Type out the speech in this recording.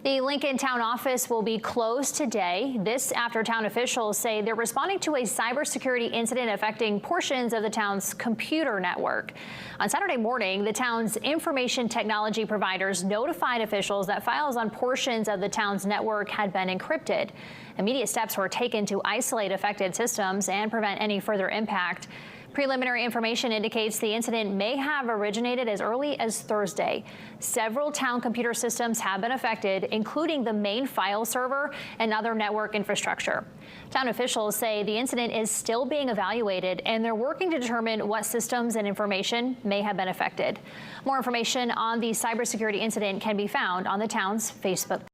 The Lincoln town office will be closed today. This after town officials say they're responding to a cybersecurity incident affecting portions of the town's computer network. On Saturday morning, the town's information technology providers notified officials that files on portions of the town's network had been encrypted. Immediate steps were taken to isolate affected systems and prevent any further impact. Preliminary information indicates the incident may have originated as early as Thursday. Several town computer systems have been affected, including the main file server and other network infrastructure. Town officials say the incident is still being evaluated, and they're working to determine what systems and information may have been affected. More information on the cybersecurity incident can be found on the town's Facebook page.